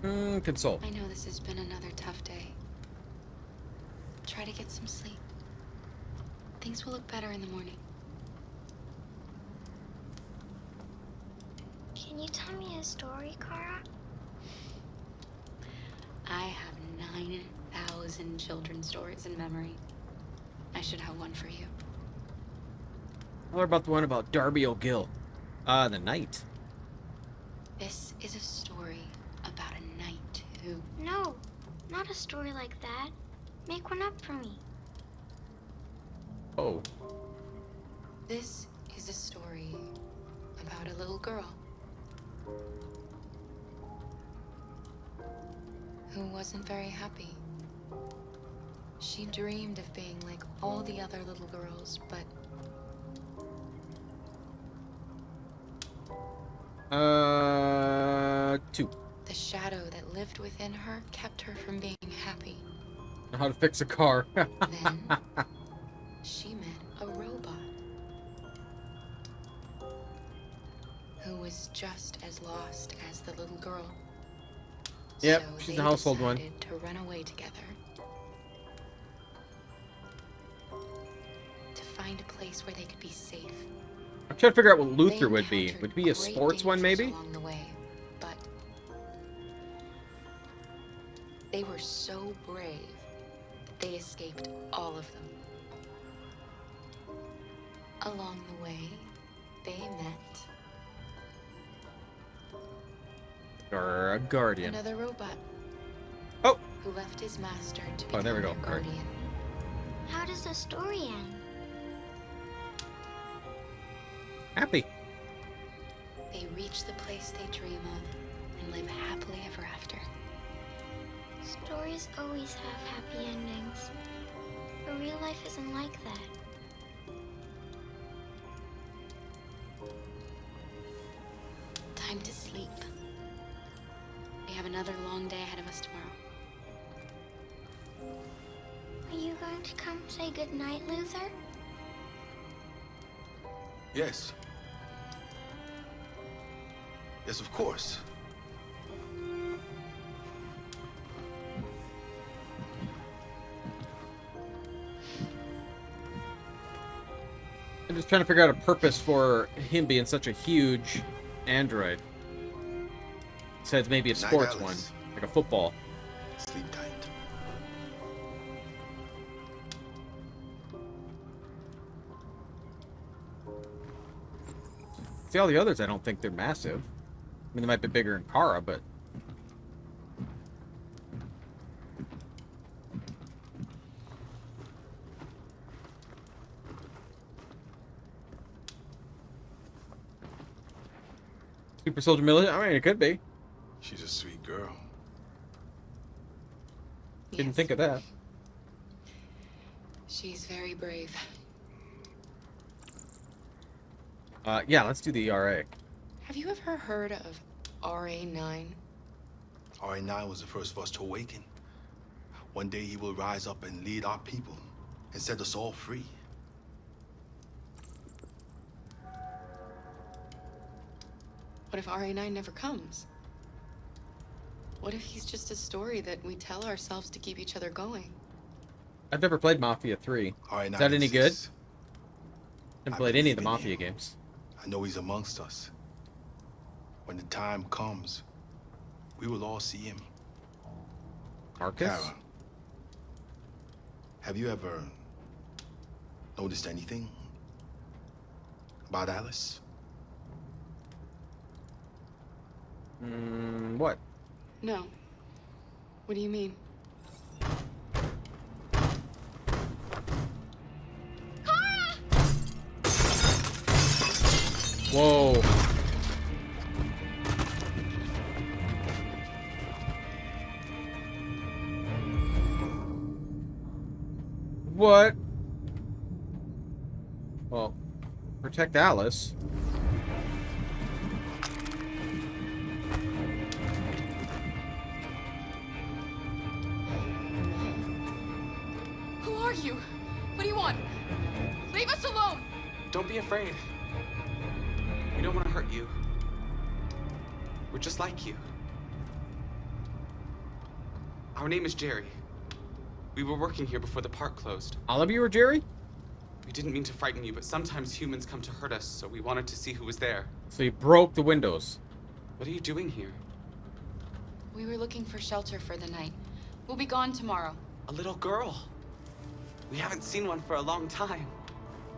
Console. I know this has been another tough day. Try to get some sleep. Things will look better in the morning. Can you tell me a story, Kara? I have 9,000 children's stories in memory. I should have one for you. What about the one about Darby O'Gill? The knight. This is a story about a knight who... No, not a story like that. Make one up for me. Oh. This is a story about a little girl who wasn't very happy. She dreamed of being like all the other little girls, but... Two. the shadow that lived within her kept her from being happy. How to fix a car. Then she met a robot who was just as lost as the little girl. Yep, So she's they a household one. decided to run away together to find a place where they could be safe. I'm trying to figure out what They Luther would be. encountered Would it be a great sports one, dangers maybe? along the way, but they were so brave that they escaped all of them. Along the way, they met Or a guardian. another robot. Oh! Who left his master to Oh, become there we go. their guardian. How does the story end? Happy. They reach the place they dream of and live happily ever after. Stories always have happy endings. But real life isn't like that. Time to sleep. We have another long day ahead of us tomorrow. Are you going to come say goodnight, Luther? Yes. Yes, of course. I'm just trying to figure out a purpose for him being such a huge android. Besides maybe a Night, sports one, Alice. like a football. Sleep tight. See, all the others, I don't think they're massive. I mean, they might be bigger in Kara, but... Super Soldier Military? I mean, it could be. She's a sweet girl. Didn't Yes. think of that. She's very brave. Yeah, let's do the ERA. Have you ever heard of RA9? RA9 was the first of us to awaken. One day he will rise up and lead our people and set us all free. What if RA9 never comes? What if he's just a story that we tell ourselves to keep each other going? I've never played Mafia 3. RA9 Is that any good? exists. Haven't I played any of the believe in Mafia him. games. I know he's amongst us. When the time comes, we will all see him. Marcus? Kara, have you ever noticed anything about Alice? What? No. What do you mean? Whoa. What? Well, protect Alice. Who are you? What do you want? Leave us alone! Don't be afraid. We don't want to hurt you. We're just like you. Our name is Jerry. We were working here before the park closed. All of you are Jerry? We didn't mean to frighten you, but sometimes humans come to hurt us, so we wanted to see who was there. So you broke the windows. What are you doing here? We were looking for shelter for the night. We'll be gone tomorrow. A little girl. We haven't seen one for a long time.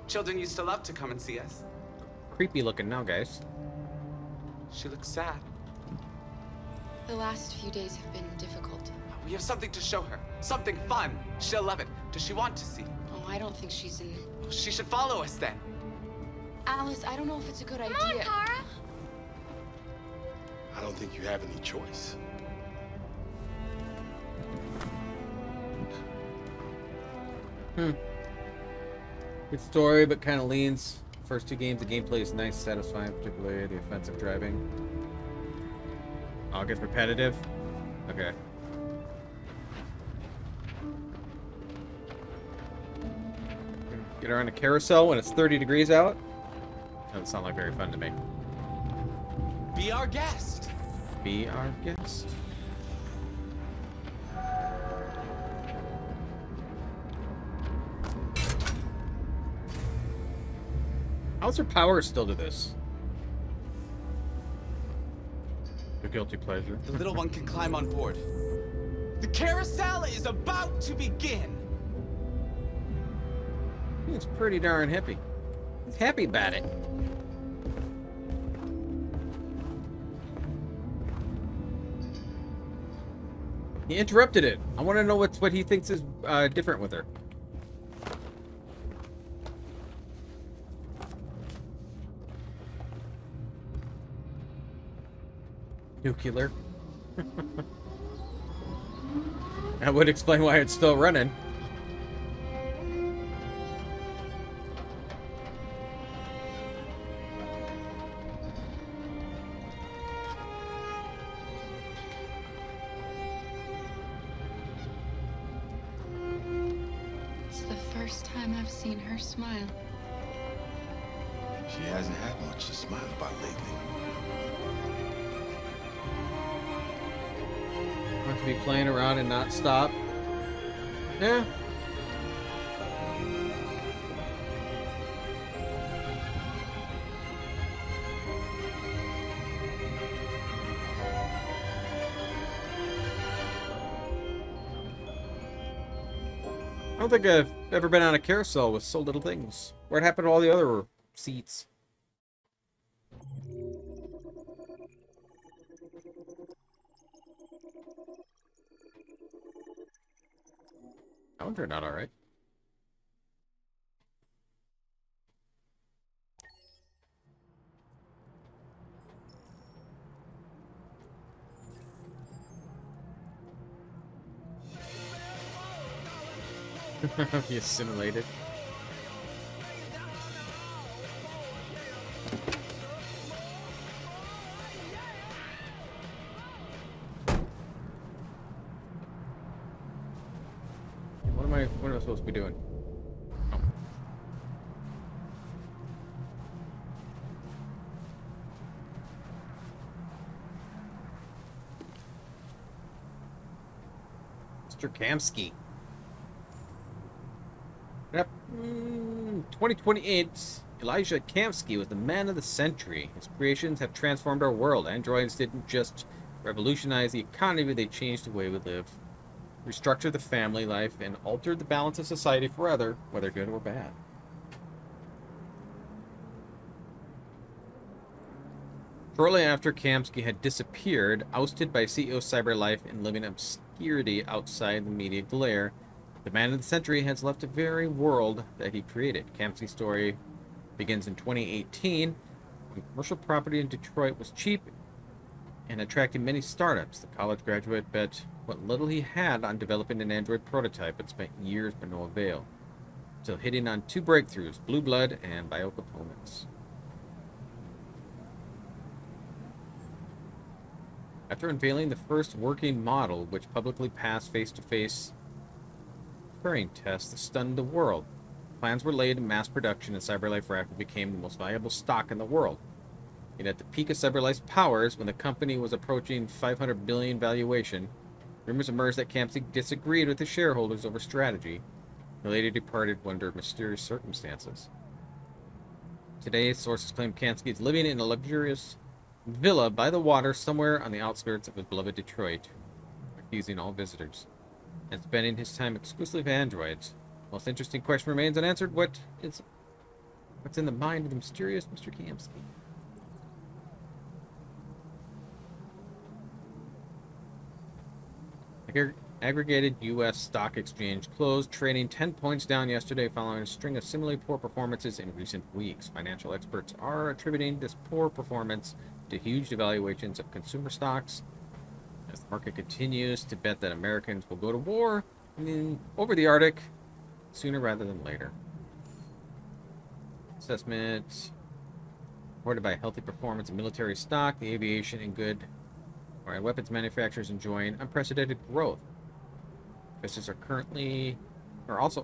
Children used to love to come and see us. Creepy looking now, guys. She looks sad. The last few days have been difficult. We have something to show her. Something fun. She'll love it. Does she want to see? Oh, I don't think she's in... Well, she should follow us then. Alice, I don't know if it's a good Come idea. on, Tara. I don't think you have any choice. Good story, but kind of leans. First two games, the gameplay is nice, satisfying, particularly the offensive driving. Oh, it gets repetitive? Okay. Get around a carousel when it's 30 degrees out? Doesn't sound like very fun to me. Be our guest. Be our guest. How's her power still to this? A guilty pleasure. The little one can climb on board. The carousel is about to begin. He's pretty darn happy. He's happy about it. He interrupted it. I want to know what he thinks is different with her. Nuclear. That would explain why it's still running. It's the first time I've seen her smile. She hasn't had much to smile about lately. Want to be playing around and not stop. Yeah. I don't think I've ever been on a carousel with so little things. What happened to all the other seats? That one turned out alright. He assimilated. What am I supposed to be doing? Oh. Mr. Kamsky. Yep. 2028, Elijah Kamsky was the man of the century. His creations have transformed our world. Androids didn't just revolutionize the economy, they changed the way we live, restructured the family life, and altered the balance of society forever, whether good or bad. Shortly after Kamsky had disappeared, ousted by CEO CyberLife and living obscurity outside the media glare, the man of the century has left a very world that he created. Kamsky's story begins in 2018, when commercial property in Detroit was cheap and attracted many startups. The college graduate bet what little he had on developing an Android prototype and spent years but no avail, until hitting on two breakthroughs, Blue Blood and biocomponents. After unveiling the first working model, which publicly passed face-to-face Turing tests that stunned the world, plans were laid in mass production and CyberLife rapidly became the most valuable stock in the world. Yet at the peak of CyberLife's powers, when the company was approaching $500 billion valuation, Rumors emerged that Kamsky disagreed with his shareholders over strategy. He later departed under mysterious circumstances. Today, sources claim Kamsky is living in a luxurious villa by the water somewhere on the outskirts of his beloved Detroit, refusing all visitors, and spending his time exclusively with androids. Most interesting question remains unanswered: what's in the mind of the mysterious Mr. Kamsky? Aggregated U.S. stock exchange closed, trading 10 points down yesterday following a string of similarly poor performances in recent weeks. Financial experts are attributing this poor performance to huge devaluations of consumer stocks as the market continues to bet that Americans will go to war over the Arctic sooner rather than later. Assessment reported by healthy performance in military stock, the aviation and weapons manufacturers enjoying unprecedented growth. Investors are also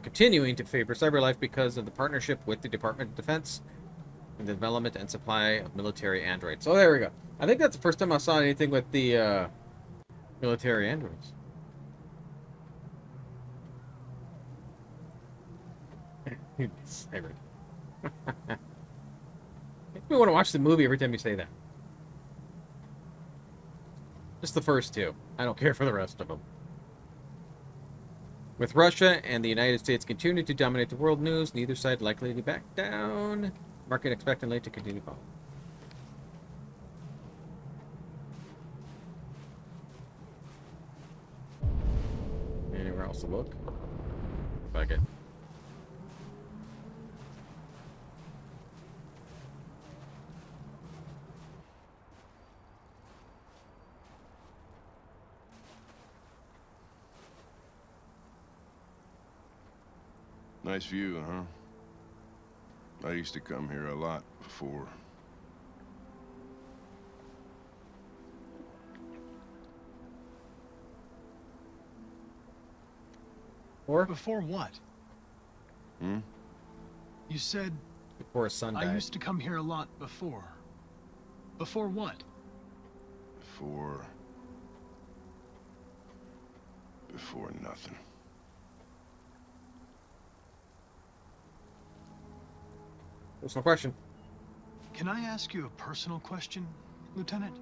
continuing to favor CyberLife because of the partnership with the Department of Defense and the development and supply of military androids. So there we go. I think that's the first time I saw anything with the military androids. Cyber. Makes me want to watch the movie every time you say that. Just the first two. I don't care for the rest of them. With Russia and the United States continuing to dominate the world news, neither side likely to back down. Market expectantly to continue following. Anywhere else to look? Fuck it. Nice view, huh? I used to come here a lot before. Or Before what? Hmm? You said, before his son died. I used to come here a lot before. Before what? Before nothing. There's no question. Can I ask you a personal question, Lieutenant?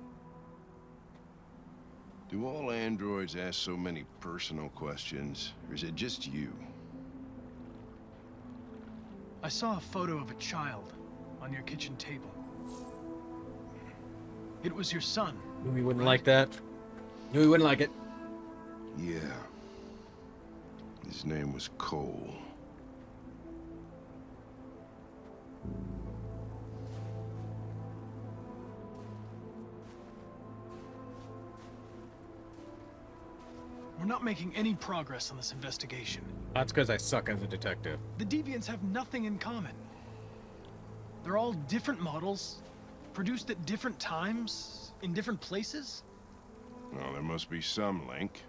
Do all androids ask so many personal questions, or is it just you? I saw a photo of a child on your kitchen table. It was your son. Knew he wouldn't like that. Knew he wouldn't like it. Yeah. His name was Cole. We're not making any progress on this investigation. That's because I suck as a detective. The Deviants have nothing in common. They're all different models, produced at different times, in different places. Well, there must be some link.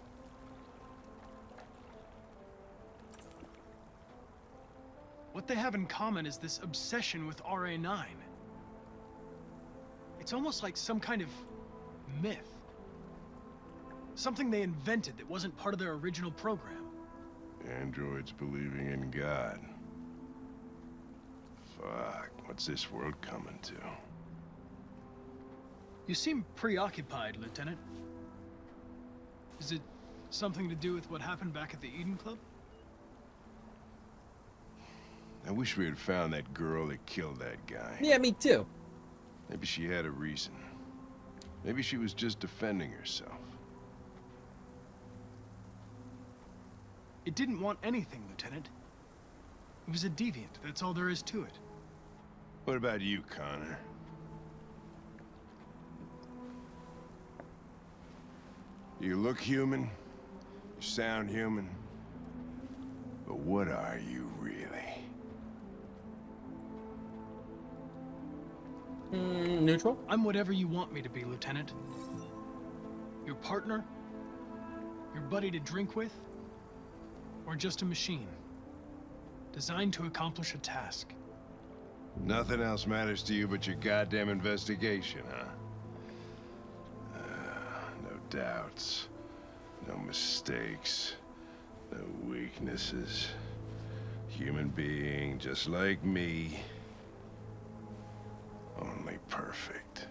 What they have in common is this obsession with RA9. It's almost like some kind of myth. Something they invented that wasn't part of their original program. Androids believing in God. Fuck, what's this world coming to? You seem preoccupied, Lieutenant. Is it something to do with what happened back at the Eden Club? I wish we had found that girl that killed that guy. Yeah, me too. Maybe she had a reason. Maybe she was just defending herself. It didn't want anything, Lieutenant. It was a deviant, that's all there is to it. What about you, Connor? You look human, you sound human, but what are you really? Neutral? I'm whatever you want me to be, Lieutenant. Your partner? Your buddy to drink with? Or just a machine? Designed to accomplish a task. Nothing else matters to you but your goddamn investigation, huh? No doubts. No mistakes, no weaknesses. Human being just like me. Only perfect.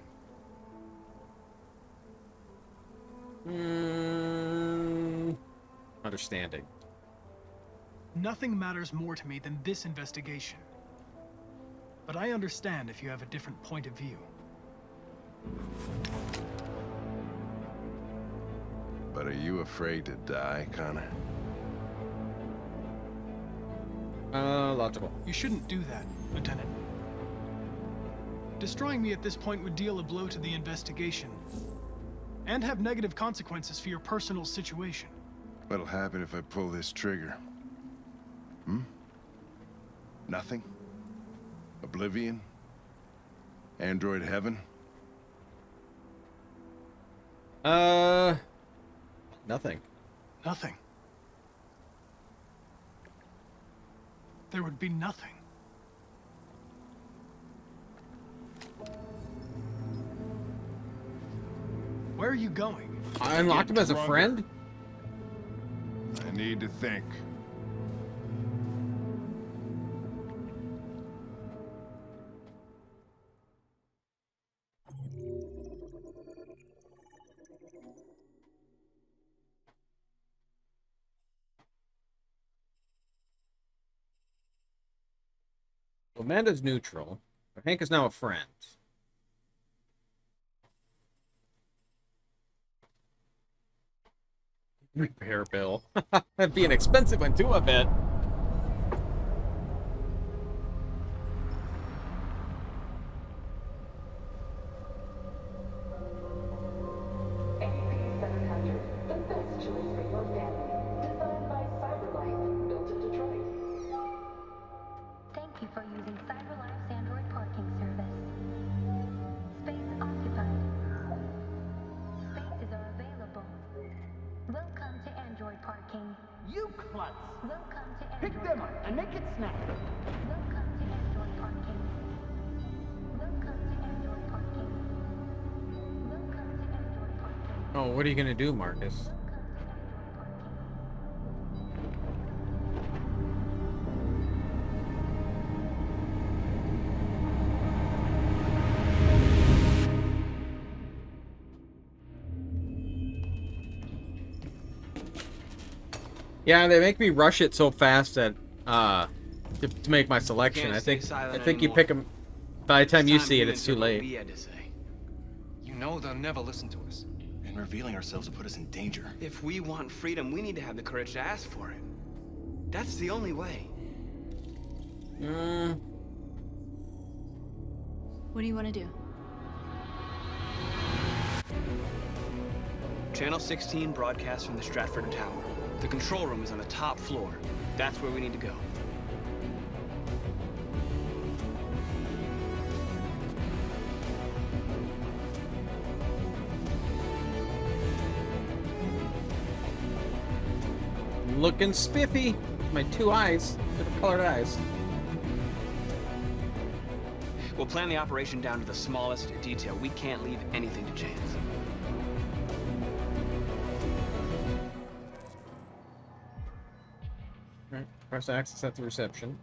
Understanding. Nothing matters more to me than this investigation. But I understand if you have a different point of view. But are you afraid to die, Connor? Logical. You shouldn't do that, Lieutenant. Destroying me at this point would deal a blow to the investigation, and have negative consequences for your personal situation. What'll happen if I pull this trigger? Nothing? Oblivion? Android heaven? Nothing. Nothing. There would be nothing. Where are you going? I unlocked him as a drunker. friend? I need to think. Amanda's neutral, but Hank is now a friend. Repair bill. That'd be an expensive one too, I bet. The best choice for your family. Designed by CyberLife, built in Detroit. Thank you for using CyberLife's Android parking service. Space occupied. Spaces are available. Welcome to Android parking. You klutz! Welcome to Pick Android them up parking. and make it snap. Welcome to Android parking. Welcome to Android parking. Welcome to Android parking. Oh, what are you gonna do, Marcus? Welcome to Android parking. Yeah, they make me rush it so fast that to make my selection. Can't I stay think silent you anymore. pick them. By the time you It's see it, we it's too did what late. We had to say. You know they'll never listen to us. And revealing ourselves will put us in danger. If we want freedom, we need to have the courage to ask for it. That's the only way. What do you want to do? Channel 16 broadcasts from the Stratford Tower. The control room is on the top floor. That's where we need to go. Looking spiffy. My two eyes, different colored eyes. We'll plan the operation down to the smallest detail. We can't leave anything to chance. Right. Press access at the reception.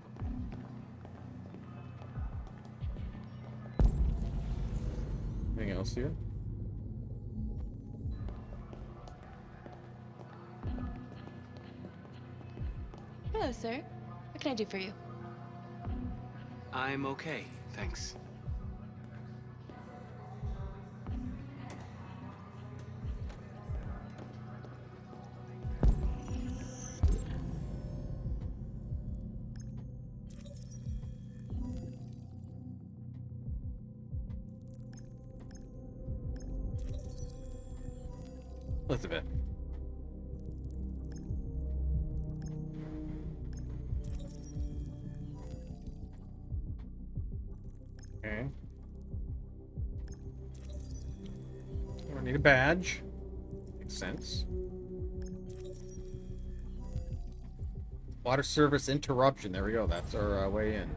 Anything else here? Hello, sir. What can I do for you? I'm okay, thanks. Elizabeth. Okay. I don't need a badge. Makes sense. Water service interruption. There we go. That's our way in.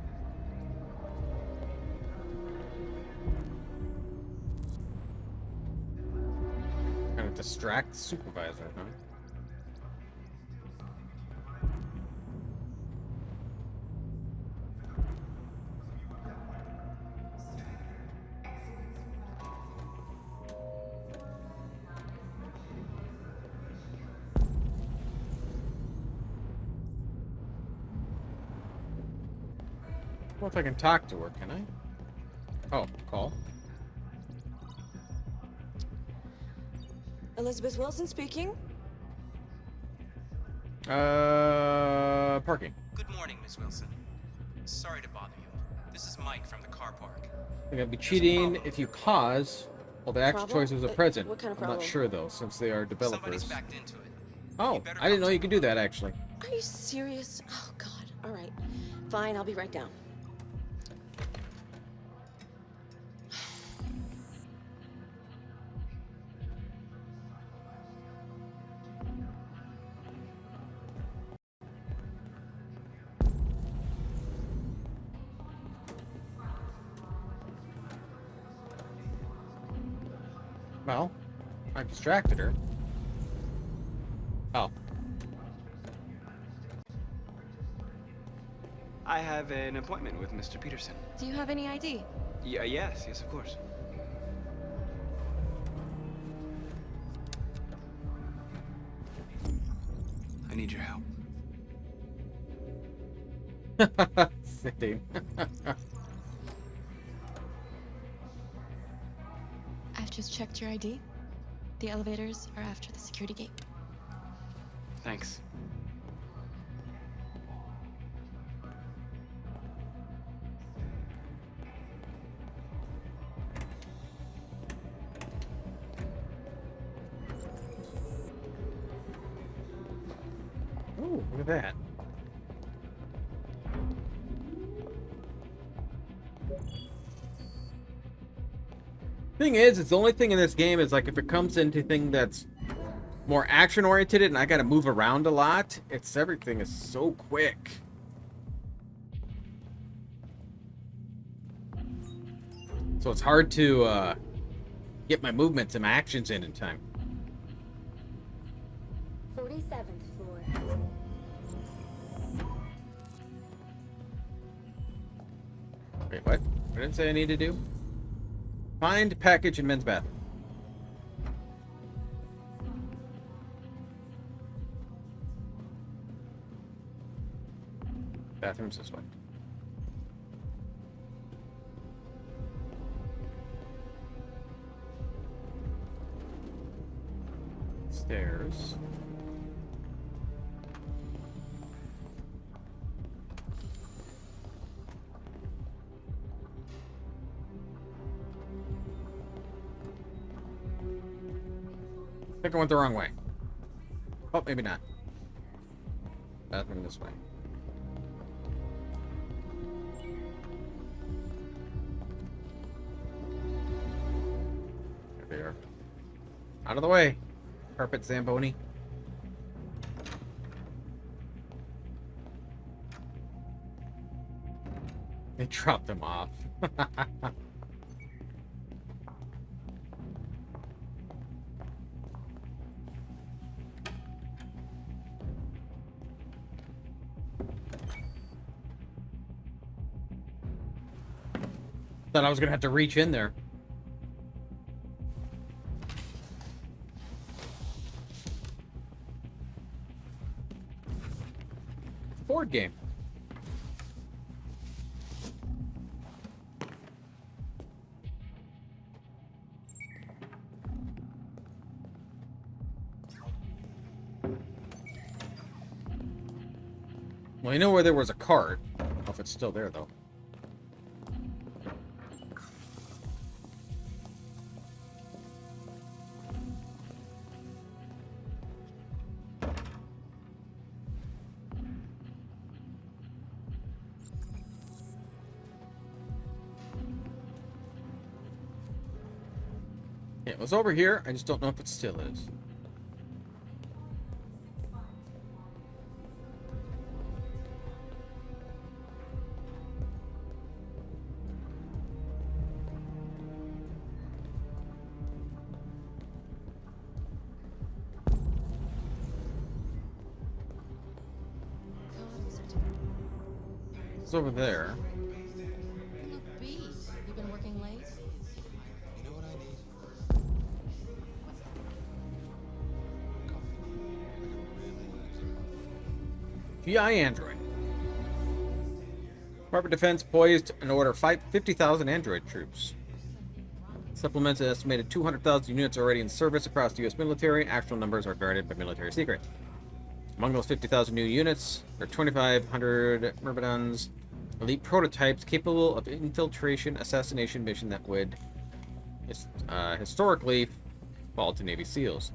Kind of distract the supervisor, huh? Well, if I can talk to her, can I? Oh, call. Elizabeth Wilson speaking. Parking. Good morning, Miss Wilson. Sorry to bother you. This is Mike from the car park. They're gonna be cheating if you pause. Well, the actual Problem? choice was a present. What kind of I'm not problem? sure though, since they are Somebody's developers. backed into it. Oh, I didn't know you could do that actually. Are you serious? Oh God. All right. Fine. I'll be right down. Well, I distracted her. Oh. I have an appointment with Mr. Peterson. Do you have any ID? Yes, of course. I need your help. Same. I've just checked your ID. The elevators are after the security gate. Thanks. Ooh, look at that. Thing is, it's the only thing in this game is like if it comes into thing that's more action oriented and I gotta move around a lot, it's everything is so quick. So it's hard to get my movements and my actions in time. 47th floor. Wait, what? What did it say I need to do? Find package in men's bathroom. Bathroom's this way. Stairs. I think I went the wrong way. Oh, maybe not. Bathroom this way. There they are. Out of the way, carpet Zamboni. They dropped them off. Thought I was gonna have to reach in there. Board game. Well, you know where there was a cart. I don't know if it's still there though. It was over here. I just don't know if it still is. It's over there. Look, B, you been working late? You know what I need? GI Android. Department of Defense poised and order 50,000 android troops. Supplements an estimated 200,000 units already in service across the U.S. military. Actual numbers are guarded by military secret. Among those 50,000 new units, there are 2,500 Myrmidons, elite prototypes capable of infiltration assassination mission that would historically fall to Navy SEALs.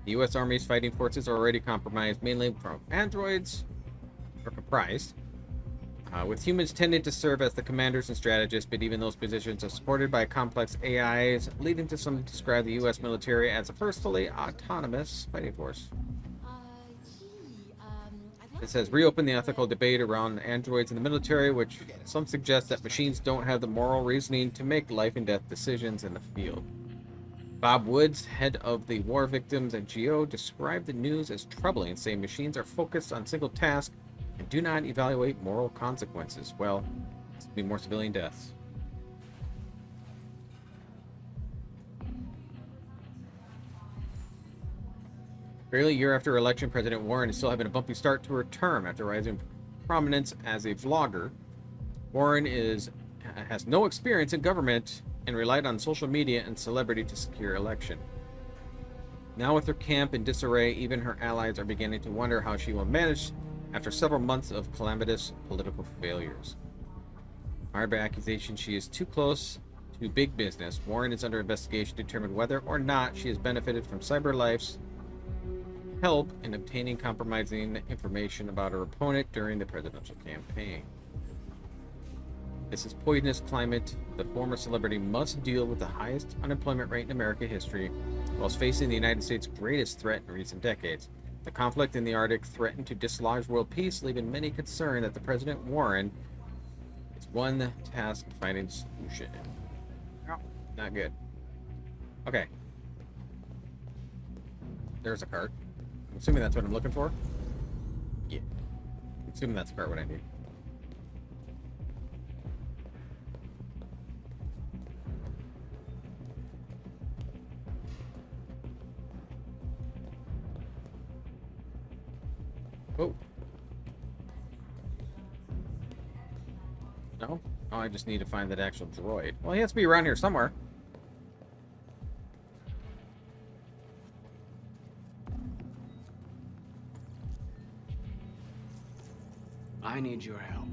The U.S. Army's fighting forces are already compromised mainly from androids, or comprised, with humans tending to serve as the commanders and strategists, but even those positions are supported by complex AIs, leading to some to describe the U.S. military as a first fully autonomous fighting force. It says reopen the ethical debate around androids in the military, which some suggest that machines don't have the moral reasoning to make life and death decisions in the field. Bob Woods, head of the War Victims NGO, described the news as troubling, saying machines are focused on single tasks and do not evaluate moral consequences. Well, it's going to be more civilian deaths. Barely a year after election, President Warren is still having a bumpy start to her term after rising prominence as a vlogger. Warren has no experience in government and relied on social media and celebrity to secure election. Now with her camp in disarray, even her allies are beginning to wonder how she will manage after several months of calamitous political failures. Fired by accusation she is too close to big business, Warren is under investigation to determine whether or not she has benefited from CyberLife's help in obtaining compromising information about her opponent during the presidential campaign. This is poisonous climate. The former celebrity must deal with the highest unemployment rate in American history, whilst facing the United States' greatest threat in recent decades. The conflict in the Arctic threatened to dislodge world peace, leaving many concerned that the President Warren is one task finding solution. Not good. Okay. There's a cart. I'm assuming that's what I'm looking for. Yeah. I'm assuming that's the cart what I need. Oh. No? Oh, I just need to find that actual droid. Well, he has to be around here somewhere. I need your help.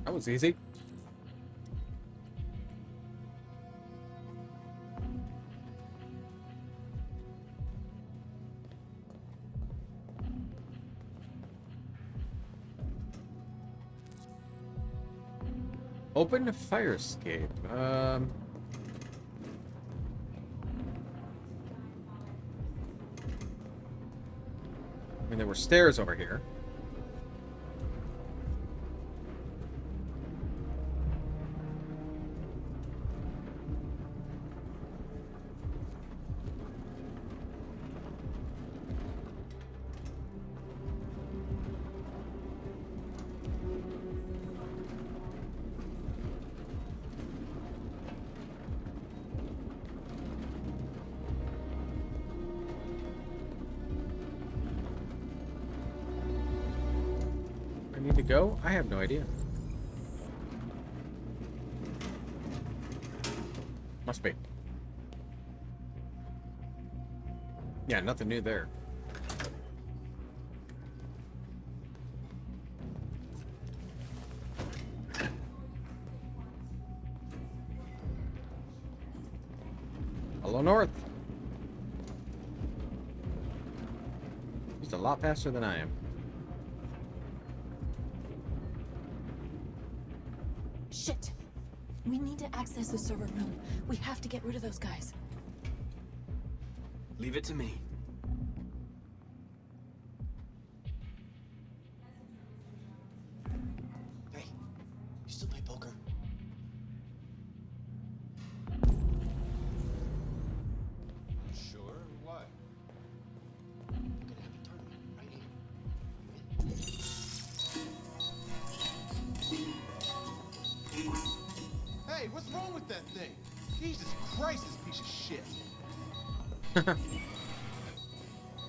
That was easy. Open the fire escape. I mean, there were stairs over here. Need to go? I have no idea. Must be. Yeah, nothing new there. Hello, North. He's a lot faster than I am. Shit! We need to access the server room. We have to get rid of those guys. Leave it to me. Hey, you still play poker? Sure, why? We're gonna have a tournament right here. Hey, what's wrong with that thing? Jesus Christ, this piece of shit.